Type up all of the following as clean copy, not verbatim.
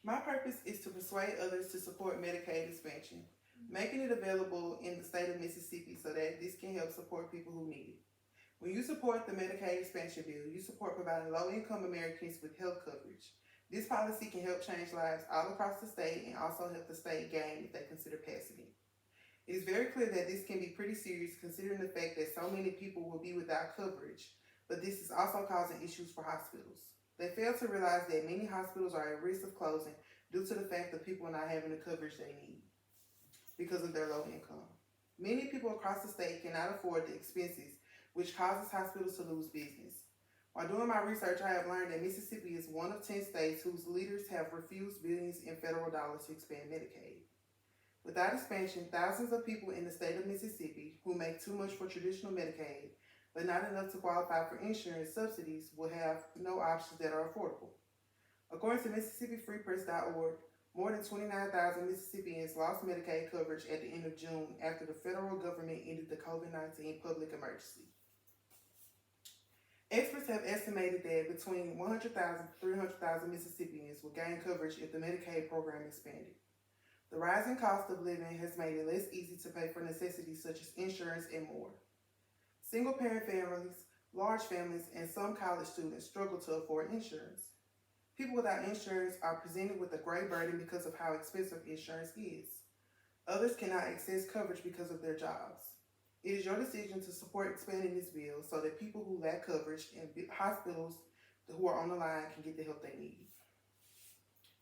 My purpose is to persuade others to support Medicaid expansion, making it available in the state of Mississippi so that this can help support people who need it. When you support the Medicaid expansion bill, you support providing low income Americans with health coverage. This policy can help change lives all across the state and also help the state gain if they consider passing it. It is very clear that this can be pretty serious considering the fact that so many people will be without coverage, but this is also causing issues for hospitals. They fail to realize that many hospitals are at risk of closing due to the fact that people are not having the coverage they need because of their low income. Many people across the state cannot afford the expenses, which causes hospitals to lose business. While doing my research, I have learned that Mississippi is one of 10 states whose leaders have refused billions in federal dollars to expand Medicaid. Without expansion, thousands of people in the state of Mississippi who make too much for traditional Medicaid, but not enough to qualify for insurance subsidies, will have no options that are affordable. According to MississippiFreePress.org, more than 29,000 Mississippians lost Medicaid coverage at the end of June after the federal government ended the COVID-19 public emergency. Experts have estimated that between 100,000 to 300,000 Mississippians will gain coverage if the Medicaid program expanded. The rising cost of living has made it less easy to pay for necessities such as insurance and more. Single-parent families, large families, and some college students struggle to afford insurance. People without insurance are presented with a great burden because of how expensive insurance is. Others cannot access coverage because of their jobs. It is your decision to support expanding this bill so that people who lack coverage and hospitals who are on the line can get the help they need.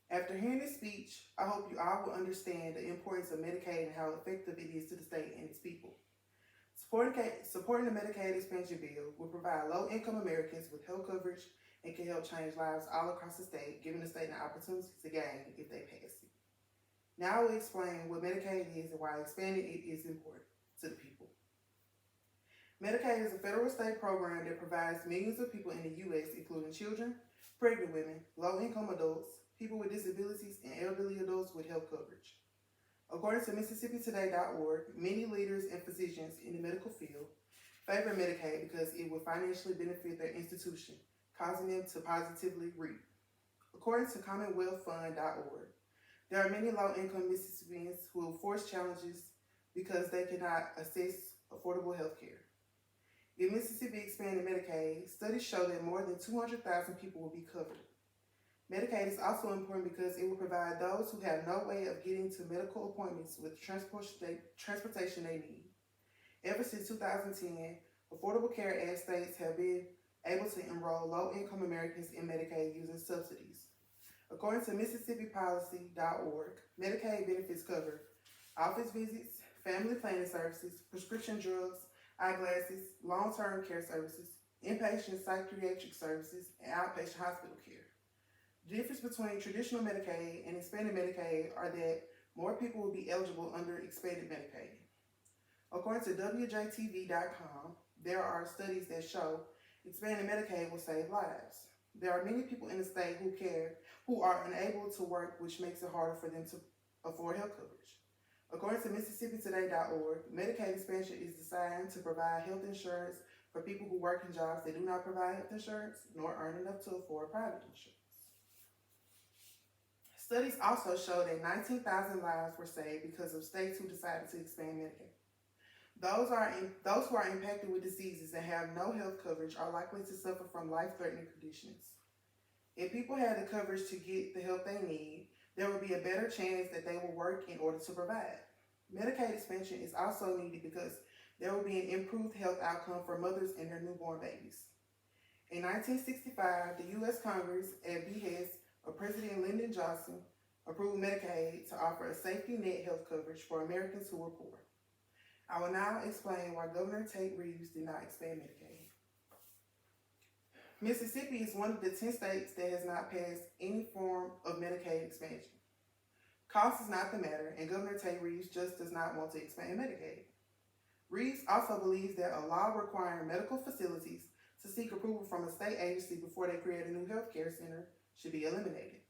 After hearing this speech, I hope you all will understand the importance of Medicaid and how effective it is to the state and its people. Supporting the Medicaid expansion bill will provide low-income Americans with health coverage and can help change lives all across the state, giving the state an opportunity to gain if they pass it. Now I will explain what Medicaid is and why expanding it is important to the people. Medicaid is a federal state program that provides millions of people in the U.S., including children, pregnant women, low-income adults, people with disabilities, and elderly adults with health coverage. According to MississippiToday.org, many leaders and physicians in the medical field favor Medicaid because it will financially benefit their institution, causing them to positively reap. According to CommonwealthFund.org, there are many low-income Mississippians who will face challenges because they cannot access affordable health care. If Mississippi expanded Medicaid, studies show that more than 200,000 people will be covered. Medicaid is also important because it will provide those who have no way of getting to medical appointments with transportation they need. Ever since 2010, Affordable Care Act states have been able to enroll low-income Americans in Medicaid using subsidies. According to MississippiPolicy.org, Medicaid benefits cover office visits, family planning services, prescription drugs, eyeglasses, long-term care services, inpatient psychiatric services, and outpatient hospital care. The difference between traditional Medicaid and expanded Medicaid are that more people will be eligible under expanded Medicaid. According to WJTV.com, there are studies that show expanded Medicaid will save lives. There are many people in the state who are unable to work, which makes it harder for them to afford health coverage. According to MississippiToday.org, Medicaid expansion is designed to provide health insurance for people who work in jobs that do not provide health insurance nor earn enough to afford private insurance. Studies also show that 19,000 lives were saved because of states who decided to expand Medicaid. Those who are impacted with diseases and have no health coverage are likely to suffer from life-threatening conditions. If people had the coverage to get the help they need, there will be a better chance that they will work in order to provide. Medicaid expansion is also needed because there will be an improved health outcome for mothers and their newborn babies. In 1965, the U.S. Congress, at behest of President Lyndon Johnson, approved Medicaid to offer a safety net health coverage for Americans who were poor. I will now explain why Governor Tate Reeves did not expand Medicaid. Mississippi is one of the 10 states that has not passed any form of Medicaid expansion. Cost is not the matter, and Governor Tate Reeves just does not want to expand Medicaid. Reeves also believes that a law requiring medical facilities to seek approval from a state agency before they create a new healthcare center should be eliminated.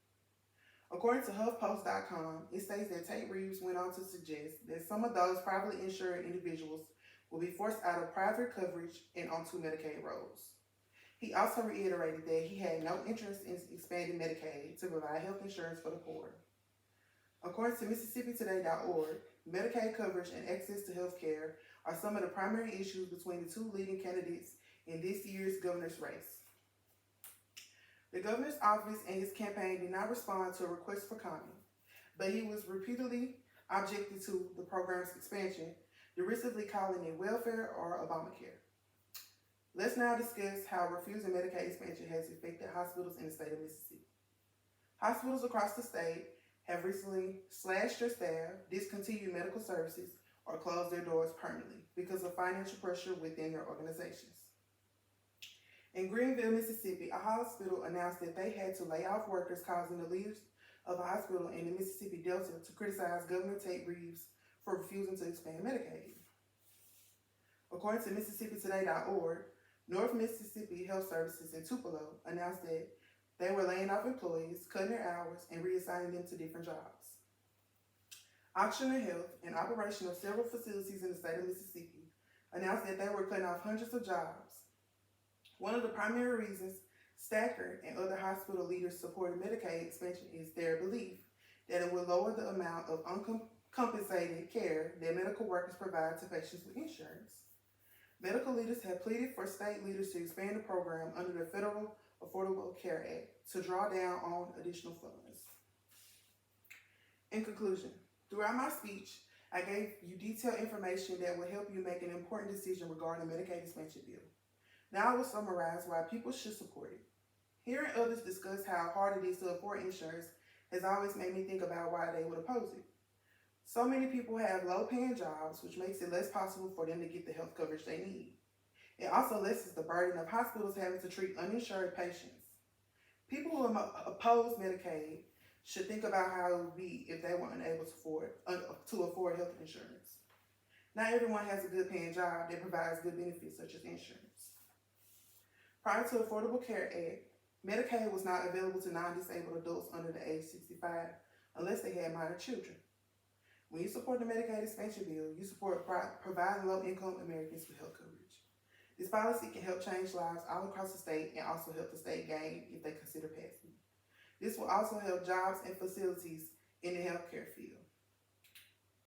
According to HuffPost.com, it states that Tate Reeves went on to suggest that some of those privately insured individuals will be forced out of private coverage and onto Medicaid rolls. He also reiterated that he had no interest in expanding Medicaid to provide health insurance for the poor. According to MississippiToday.org, Medicaid coverage and access to health care are some of the primary issues between the two leading candidates in this year's governor's race. The governor's office and his campaign did not respond to a request for comment, but he was repeatedly objected to the program's expansion, derisively calling it welfare or Obamacare. Let's now discuss how refusing Medicaid expansion has affected hospitals in the state of Mississippi. Hospitals across the state have recently slashed their staff, discontinued medical services, or closed their doors permanently because of financial pressure within their organizations. In Greenville, Mississippi, a hospital announced that they had to lay off workers, causing the leaders of a hospital in the Mississippi Delta to criticize Governor Tate Reeves for refusing to expand Medicaid. According to MississippiToday.org, North Mississippi Health Services in Tupelo announced that they were laying off employees, cutting their hours, and reassigning them to different jobs. Oxygen Health, an operation of several facilities in the state of Mississippi, announced that they were cutting off hundreds of jobs. One of the primary reasons Stacker and other hospital leaders supported Medicaid expansion is their belief that it would lower the amount of uncompensated care that medical workers provide to patients with insurance. Medical leaders have pleaded for state leaders to expand the program under the Federal Affordable Care Act to draw down on additional funds. In conclusion, throughout my speech, I gave you detailed information that will help you make an important decision regarding the Medicaid expansion bill. Now I will summarize why people should support it. Hearing others discuss how hard it is to afford insurance has always made me think about why they would oppose it. So many people have low-paying jobs, which makes it less possible for them to get the health coverage they need. It also lessens the burden of hospitals having to treat uninsured patients. People who oppose Medicaid should think about how it would be if they were unable to afford health insurance. Not everyone has a good-paying job that provides good benefits such as insurance. Prior to Affordable Care Act, Medicaid was not available to non-disabled adults under the age 65 unless they had minor children. When you support the Medicaid expansion bill, you support providing low-income Americans with health coverage. This policy can help change lives all across the state and also help the state gain if they consider passing it. This will also help jobs and facilities in the healthcare field.